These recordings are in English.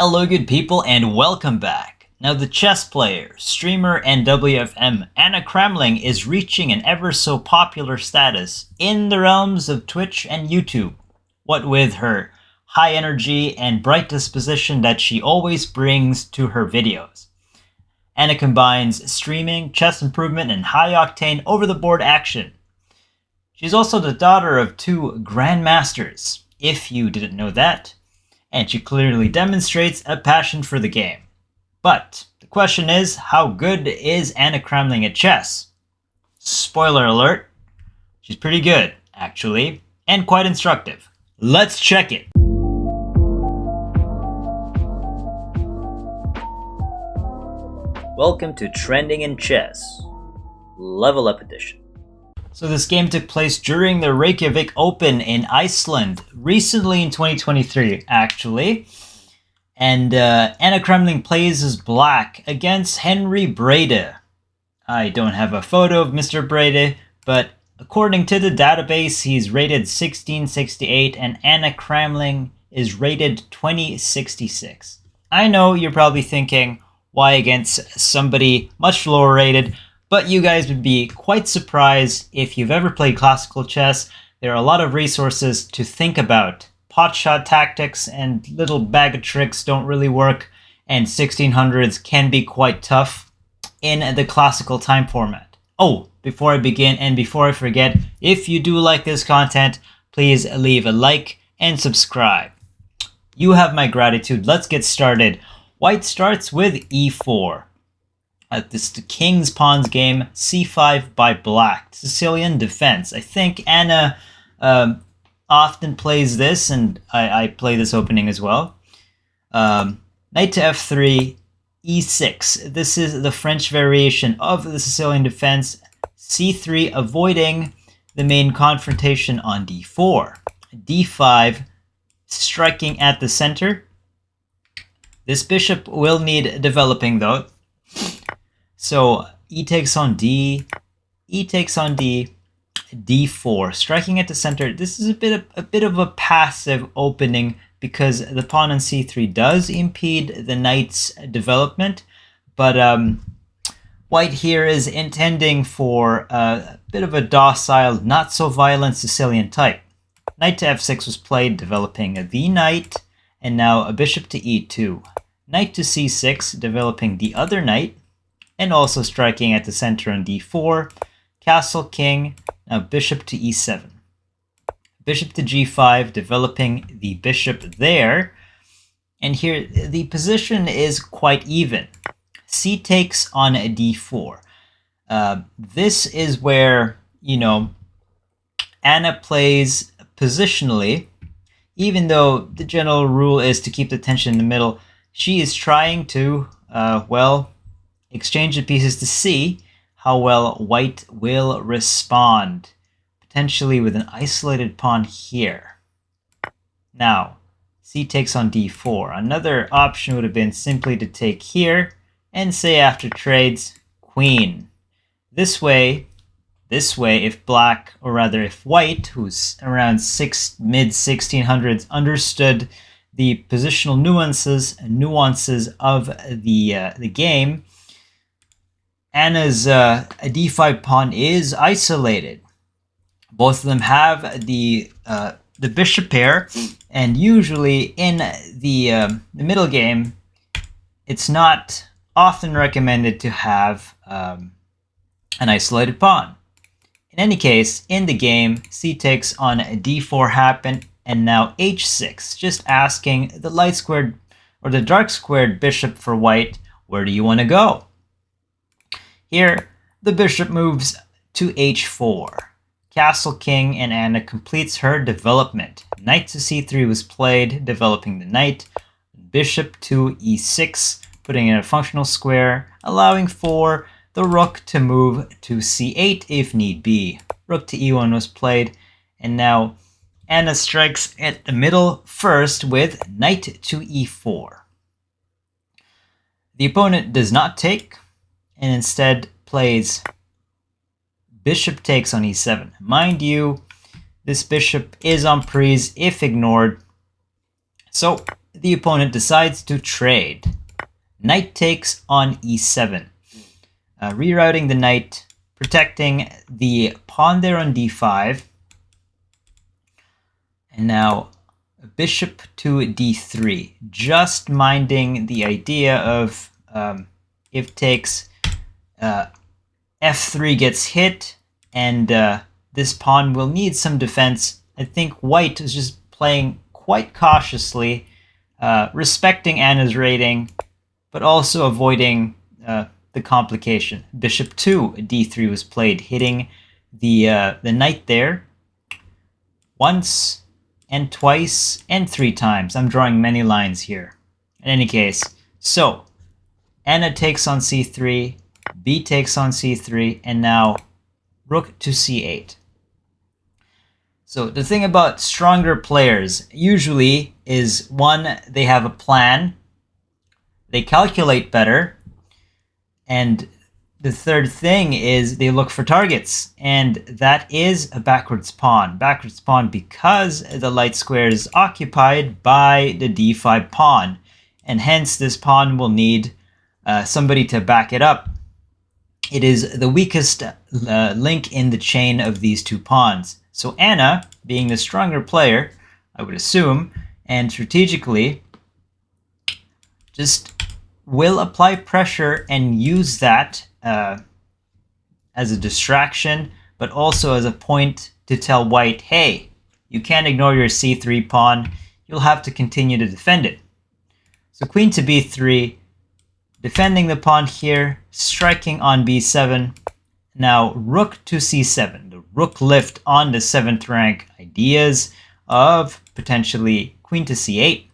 Hello good people and welcome back. Now the chess player, streamer and WFM Anna Kremling is reaching an ever so popular status in the realms of Twitch and YouTube. What with her high energy and bright disposition that she always brings to her videos. Anna combines streaming, chess improvement, and high octane over the board action. She's also the daughter of two grandmasters, if you didn't know that. And she clearly demonstrates a passion for the game. But the question is, how good is Anna Cramling at chess? Spoiler alert, she's pretty good, actually, and quite instructive. Let's check it! Welcome to Trending in Chess, Level Up Edition. So this game took place during the Reykjavik Open in Iceland, recently in 2023, actually. And Anna Kremling plays as black against Henry Brede. I don't have a photo of Mr. Brede, but according to the database, he's rated 1668 and Anna Kremling is rated 2066. I know you're probably thinking, why against somebody much lower rated? But you guys would be quite surprised if you've ever played classical chess. There are a lot of resources to think about. Potshot tactics and little bag of tricks don't really work, and 1600s can be quite tough in the classical time format. Oh, before I begin and before I forget, if you do like this content, please leave a like and subscribe. You have my gratitude. Let's get started. White starts with e4. This is the King's Pawns game, c5 by black. Sicilian defense. I think Anna often plays this, and I play this opening as well. Knight to f3, e6. This is the French variation of the Sicilian defense. c3, avoiding the main confrontation on d4. d5, striking at the center. This bishop will need developing, though. So e takes on d, e takes on d, d4, striking at the center. This is a bit of a passive opening because the pawn on c3 does impede the knight's development, but white here is intending for a bit of a docile, not so violent Sicilian type. Knight to f6 was played, developing the knight, and now a bishop to e2. Knight to c6, developing the other knight, and also striking at the center on d4, castle king, now bishop to e7. Bishop to g5, developing the bishop there, and here the position is quite even. C takes on d4. This is where, Anna plays positionally, even though the general rule is to keep the tension in the middle. She is trying to, exchange the pieces to see how well white will respond, potentially with an isolated pawn here. Now, c takes on d4. Another option would have been simply to take here and say after trades, queen. This way, if black, or rather if white, who's around mid-1600s, understood the positional nuances of the game, Anna's d5 pawn is isolated. Both of them have the bishop pair, and usually in the middle game, it's not often recommended to have an isolated pawn. In any case, in the game, c takes on d4 happened, and now h6, just asking the light squared or the dark squared bishop for white, where do you want to go? Here, the bishop moves to h4. Castle king, and Anna completes her development. Knight to c3 was played, developing the knight. Bishop to e6, putting in a functional square, allowing for the rook to move to c8 if need be. Rook to e1 was played, and now Anna strikes at the middle first with knight to e4. The opponent does not take, and instead plays bishop takes on e7. Mind you, this bishop is en prise if ignored. So the opponent decides to trade. Knight takes on e7. Rerouting the knight, protecting the pawn there on d5. And now bishop to d3. Just minding the idea of if takes f3 gets hit, and this pawn will need some defense. I think white is just playing quite cautiously, respecting Anna's rating, but also avoiding the complication. Bishop to d3 was played, hitting the knight there once and twice and 3 times. I'm drawing many lines here. In any case, so Anna takes on c3, b takes on c3, and now rook to c8. So the thing about stronger players usually is, one, they have a plan, they calculate better, and the third thing is they look for targets, and that is a backwards pawn. Backwards pawn because the light square is occupied by the d5 pawn, and hence this pawn will need somebody to back it up. It is the weakest link in the chain of these two pawns. So Anna, being the stronger player, I would assume, and strategically, just will apply pressure and use that as a distraction, but also as a point to tell white, hey, you can't ignore your c3 pawn, you'll have to continue to defend it. So queen to b3, defending the pawn here, striking on b7. Now rook to c7, the rook lift on the 7th rank, ideas of potentially queen to c8.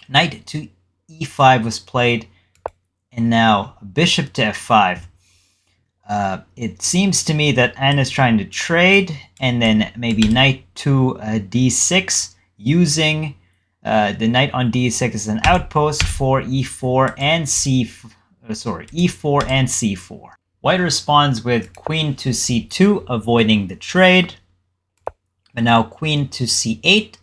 Knight to e5 was played, and now bishop to f5. It seems to me that Anna's trying to trade, and then maybe knight to d6, using the knight on d6 as an outpost for e4 and e4 and c4. White responds with queen to c2, avoiding the trade, but now queen to c8,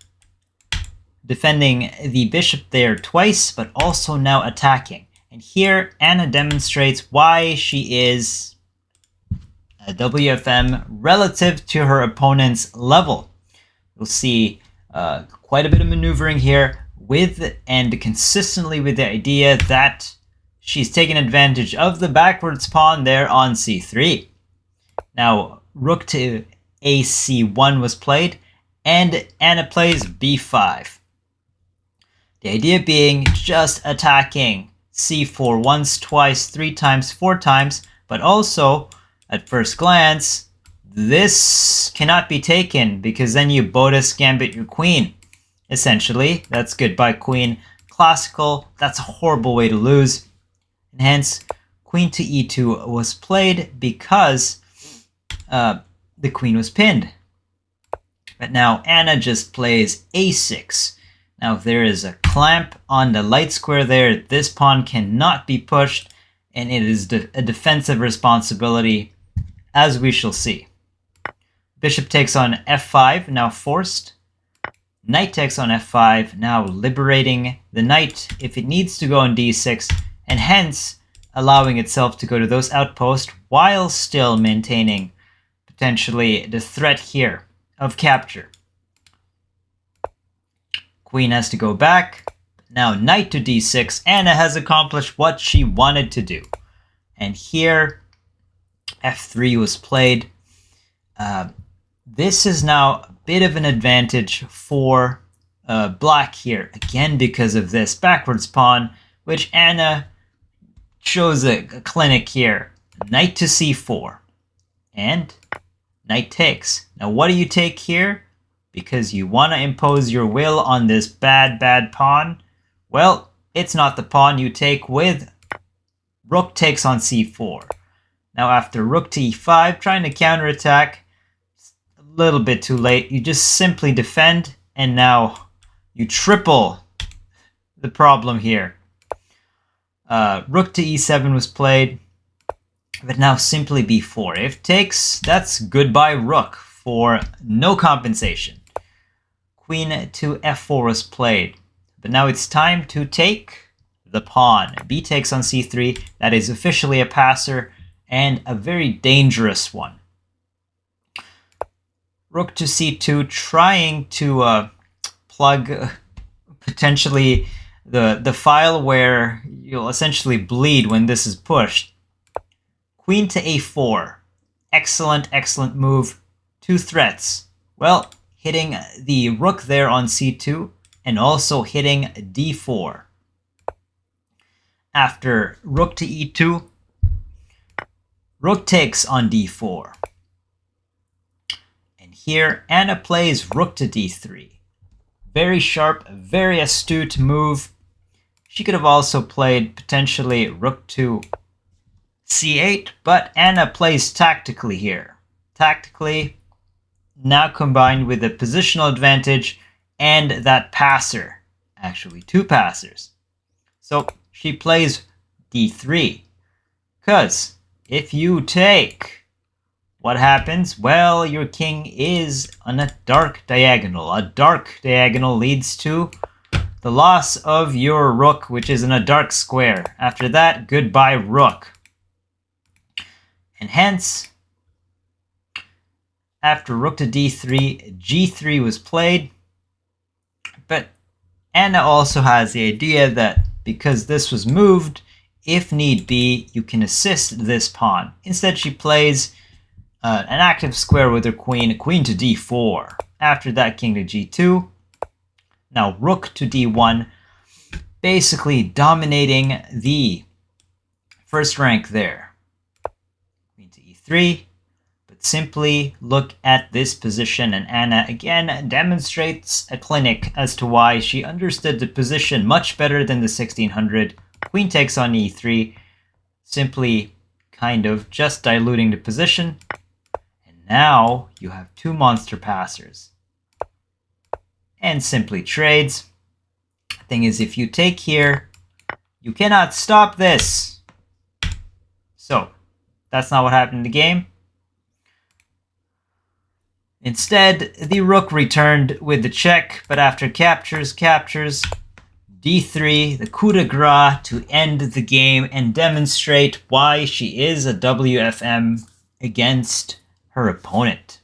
defending the bishop there twice, but also now attacking. And here Anna demonstrates why she is a WFM relative to her opponent's level. You'll see quite a bit of maneuvering here with and consistently with the idea that she's taken advantage of the backwards pawn there on c3. Now rook to ac1 was played, and Anna plays b5. The idea being just attacking c4 once, twice, 3 times, 4 times, but also at first glance, this cannot be taken because then you Bodas Gambit your queen. Essentially, that's goodbye queen. Classical, that's a horrible way to lose. And hence, queen to e2 was played because the queen was pinned. But now Anna just plays a6. Now if there is a clamp on the light square there, this pawn cannot be pushed, and it is a defensive responsibility, as we shall see. Bishop takes on f5, now forced. Knight takes on f5, now liberating the knight if it needs to go on d6, and hence allowing itself to go to those outposts while still maintaining potentially the threat here of capture. Queen has to go back. Now knight to d6. Anna has accomplished what she wanted to do. And here f3 was played. This is now a bit of an advantage for black here. Again, because of this backwards pawn, which Anna shows a clinic here. Knight to c4. And knight takes. Now what do you take here? Because you want to impose your will on this bad pawn. Well, it's not the pawn you take with rook takes on c4. Now after rook to e5, trying to counterattack, a little bit too late. You just simply defend, and now you triple the problem here. Rook to e7 was played, but now simply b4. If takes, that's goodbye rook for no compensation. Queen to f4 was played, But now it's time to take the pawn. B takes on c3. That is officially a passer and a very dangerous one. Rook to c2, trying to plug potentially the file where you'll essentially bleed when this is pushed. Queen to a4. Excellent, excellent move. 2 threats. Well, hitting the rook there on c2 and also hitting d4. After rook to e2, rook takes on d4. And here Anna plays rook to d3. Very sharp, very astute move. She could have also played potentially rook to c8, but Anna plays tactically here. Tactically, now combined with the positional advantage and that passer. Actually, 2 passers. So she plays d3. Because if you take, what happens? Well, your king is on a dark diagonal. A dark diagonal leads to the loss of your rook, which is in a dark square. After that, goodbye rook. And hence, after rook to d3, g3 was played. But Anna also has the idea that because this was moved, if need be, you can assist this pawn. Instead, she plays an active square with her queen, queen to d4. After that, king to g2. Now rook to d1, basically dominating the first rank there. Queen to e3, but simply look at this position, and Anna again demonstrates a clinic as to why she understood the position much better than the 1600. Queen takes on e3, simply kind of just diluting the position. And now you have 2 monster passers. And simply trades. The thing is, if you take here, you cannot stop this. So, that's not what happened in the game. Instead, the rook returned with the check, but after captures, d3, the coup de grace to end the game and demonstrate why she is a WFM against her opponent.